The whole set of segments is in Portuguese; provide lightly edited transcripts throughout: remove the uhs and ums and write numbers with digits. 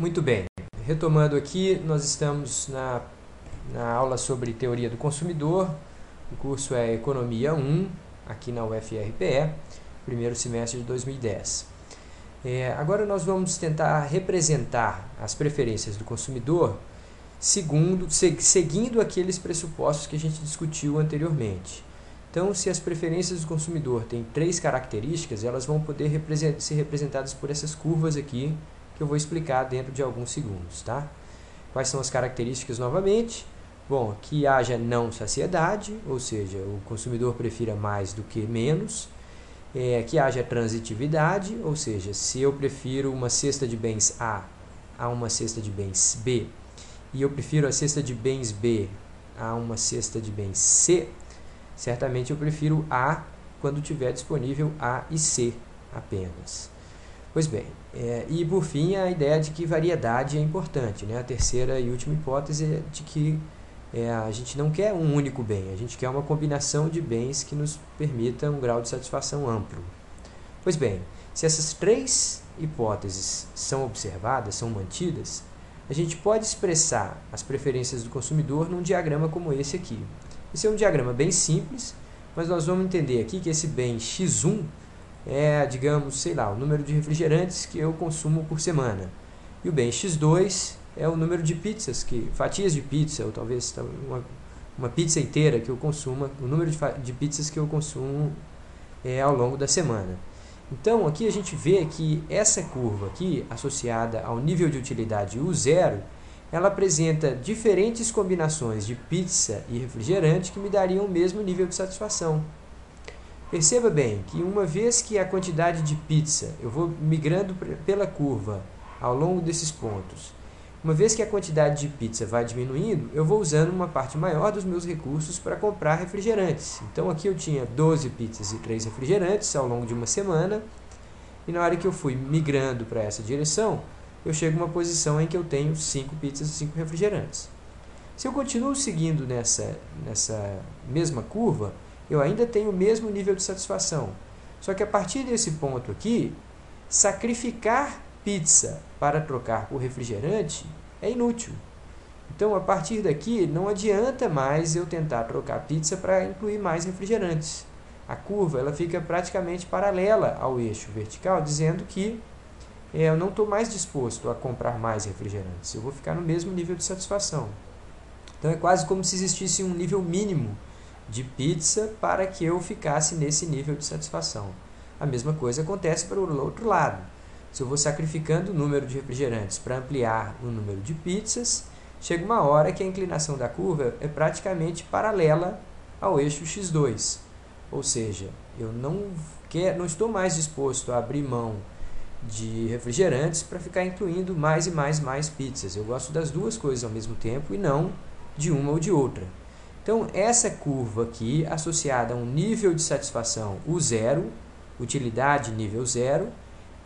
Muito bem, retomando aqui, nós estamos na aula sobre teoria do consumidor. O curso é Economia 1, aqui na UFRPE, primeiro semestre de 2010. Agora nós vamos tentar representar as preferências do consumidor seguindo aqueles pressupostos que a gente discutiu anteriormente. Então, se as preferências do consumidor têm 3 características, elas vão poder ser representadas por essas curvas aqui, que eu vou explicar dentro de alguns segundos, tá? Quais são as características novamente? Bom, que haja não saciedade, ou seja, o consumidor prefira mais do que menos. Que haja transitividade, ou seja, se eu prefiro uma cesta de bens A a uma cesta de bens B, e eu prefiro a cesta de bens B a uma cesta de bens C, certamente eu prefiro A quando tiver disponível A e C apenas. Pois bem, e por fim a ideia de que variedade é importante, né? A terceira e última hipótese é de que a gente não quer um único bem, a gente quer uma combinação de bens que nos permita um grau de satisfação amplo. Pois bem, se essas 3 hipóteses são observadas, são mantidas, a gente pode expressar as preferências do consumidor num diagrama como esse aqui. Esse é um diagrama bem simples, mas nós vamos entender aqui que esse bem x1 é, digamos, sei lá, o número de refrigerantes que eu consumo por semana. E o bem x2 é o número de pizzas, fatias de pizza, ou talvez uma pizza inteira que eu consuma, o número de pizzas que eu consumo ao longo da semana. Então, aqui a gente vê que essa curva aqui, associada ao nível de utilidade U0, ela apresenta diferentes combinações de pizza e refrigerante que me dariam o mesmo nível de satisfação. Perceba bem que uma vez que a quantidade de pizza, eu vou migrando pela curva ao longo desses pontos, uma vez que a quantidade de pizza vai diminuindo, eu vou usando uma parte maior dos meus recursos para comprar refrigerantes. Então aqui eu tinha 12 pizzas e 3 refrigerantes ao longo de uma semana, e na hora que eu fui migrando para essa direção, eu chego a uma posição em que eu tenho 5 pizzas e 5 refrigerantes. Se eu continuo seguindo nessa mesma curva, eu ainda tenho o mesmo nível de satisfação. Só que a partir desse ponto aqui, sacrificar pizza para trocar por refrigerante é inútil. Então, a partir daqui, não adianta mais eu tentar trocar pizza para incluir mais refrigerantes. A curva ela fica praticamente paralela ao eixo vertical, dizendo que eu não estou mais disposto a comprar mais refrigerantes. Eu vou ficar no mesmo nível de satisfação. Então, é quase como se existisse um nível mínimo de pizza para que eu ficasse nesse nível de satisfação. A mesma coisa acontece para o outro lado. Se eu vou sacrificando o número de refrigerantes para ampliar o número de pizzas, chega uma hora que a inclinação da curva é praticamente paralela ao eixo x2. Ou seja, eu não estou mais disposto a abrir mão de refrigerantes para ficar incluindo mais e mais pizzas. Eu gosto das duas coisas ao mesmo tempo e não de uma ou de outra. Então, essa curva aqui, associada a um nível de satisfação U0, utilidade nível 0,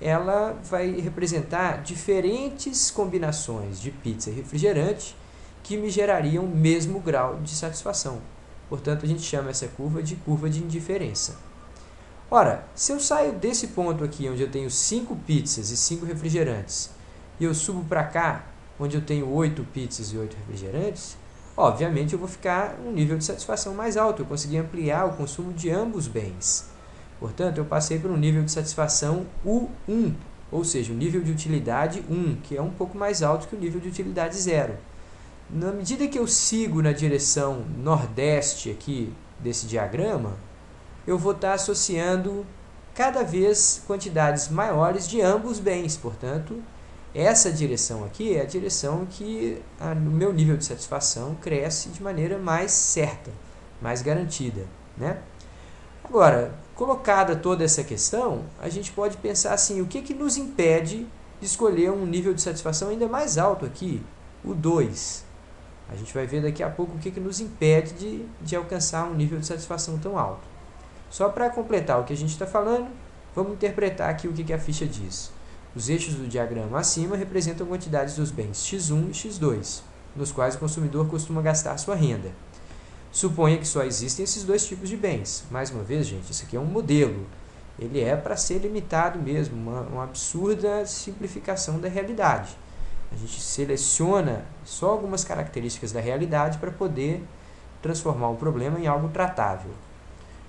ela vai representar diferentes combinações de pizza e refrigerante que me gerariam o mesmo grau de satisfação. Portanto, a gente chama essa curva de indiferença. Ora, se eu saio desse ponto aqui, onde eu tenho 5 pizzas e 5 refrigerantes, e eu subo para cá, onde eu tenho 8 pizzas e 8 refrigerantes, obviamente eu vou ficar um nível de satisfação mais alto, eu consegui ampliar o consumo de ambos bens. Portanto, eu passei por um nível de satisfação U1, ou seja, o nível de utilidade 1, que é um pouco mais alto que o nível de utilidade 0. Na medida que eu sigo na direção nordeste aqui desse diagrama, eu vou estar associando cada vez quantidades maiores de ambos bens. Portanto, essa direção aqui é a direção que o meu nível de satisfação cresce de maneira mais certa, mais garantida, né? Agora, colocada toda essa questão, a gente pode pensar assim, o que nos impede de escolher um nível de satisfação ainda mais alto aqui, o 2. A gente vai ver daqui a pouco o que nos impede de alcançar um nível de satisfação tão alto. Só para completar o que a gente está falando, vamos interpretar aqui o que a ficha diz. Os eixos do diagrama acima representam quantidades dos bens x1 e x2, nos quais o consumidor costuma gastar sua renda. Suponha que só existem esses dois tipos de bens. Mais uma vez, gente, isso aqui é um modelo. Ele é para ser limitado mesmo, uma absurda simplificação da realidade. A gente seleciona só algumas características da realidade para poder transformar o problema em algo tratável.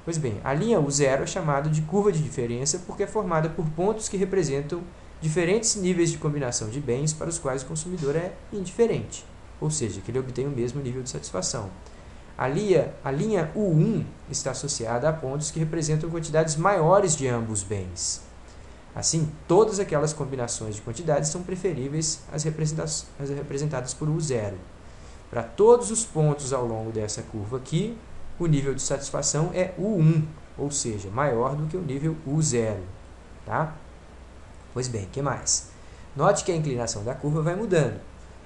Pois bem, a linha U0 é chamada de curva de diferença porque é formada por pontos que representam diferentes níveis de combinação de bens para os quais o consumidor é indiferente, ou seja, que ele obtém o mesmo nível de satisfação. A linha U1 está associada a pontos que representam quantidades maiores de ambos bens. Assim, todas aquelas combinações de quantidades são preferíveis às representadas por U0. Para todos os pontos ao longo dessa curva aqui, o nível de satisfação é U1, ou seja, maior do que o nível U0. Tá? Pois bem, o que mais? Note que a inclinação da curva vai mudando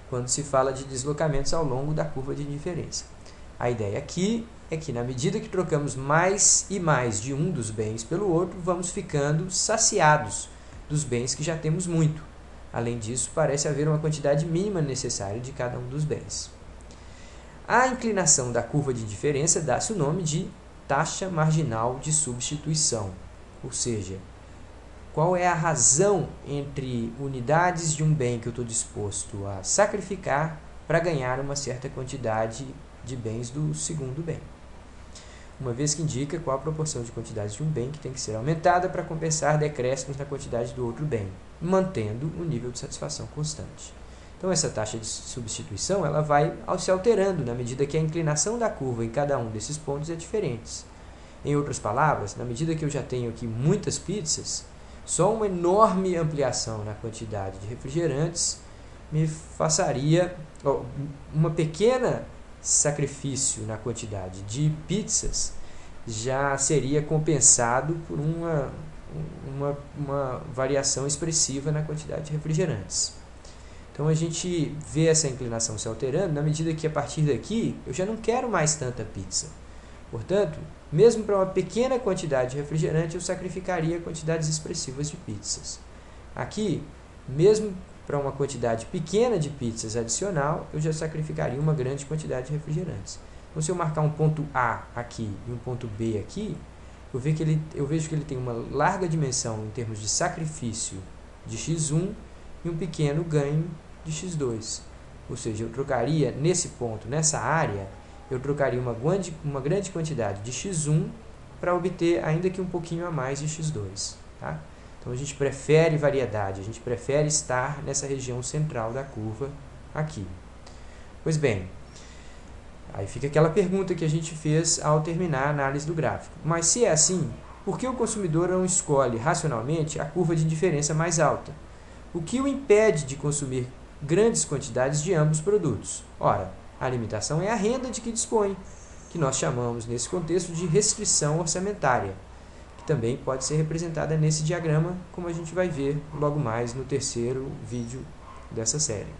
quando se fala de deslocamentos ao longo da curva de diferença. A ideia aqui é que, na medida que trocamos mais e mais de um dos bens pelo outro, vamos ficando saciados dos bens que já temos muito. Além disso, parece haver uma quantidade mínima necessária de cada um dos bens. A inclinação da curva de diferença dá-se o nome de taxa marginal de substituição, ou seja, qual é a razão entre unidades de um bem que eu estou disposto a sacrificar para ganhar uma certa quantidade de bens do segundo bem. Uma vez que indica qual a proporção de quantidades de um bem que tem que ser aumentada para compensar decréscimos na quantidade do outro bem, mantendo o nível de satisfação constante. Então, essa taxa de substituição ela vai se alterando na medida que a inclinação da curva em cada um desses pontos é diferente. Em outras palavras, na medida que eu já tenho aqui muitas pizzas, só uma enorme ampliação na quantidade de refrigerantes me façaria uma pequena sacrifício na quantidade de pizzas já seria compensado por uma variação expressiva na quantidade de refrigerantes. Então a gente vê essa inclinação se alterando na medida que a partir daqui eu já não quero mais tanta pizza. Portanto, mesmo para uma pequena quantidade de refrigerante eu sacrificaria quantidades expressivas de pizzas. Aqui, mesmo para uma quantidade pequena de pizzas adicional, eu já sacrificaria uma grande quantidade de refrigerantes. Então, se eu marcar um ponto A aqui e um ponto B aqui, eu vejo que ele tem uma larga dimensão em termos de sacrifício de x1 e um pequeno ganho de x2. Ou seja, eu trocaria nesse ponto, nessa área, eu trocaria uma grande quantidade de x1 para obter ainda que um pouquinho a mais de x2. Tá? Então, a gente prefere variedade, a gente prefere estar nessa região central da curva aqui. Pois bem, aí fica aquela pergunta que a gente fez ao terminar a análise do gráfico. Mas se é assim, por que o consumidor não escolhe racionalmente a curva de diferença mais alta? O que o impede de consumir grandes quantidades de ambos produtos? Ora, a limitação é a renda de que dispõe, que nós chamamos nesse contexto de restrição orçamentária, que também pode ser representada nesse diagrama, como a gente vai ver logo mais no terceiro vídeo dessa série.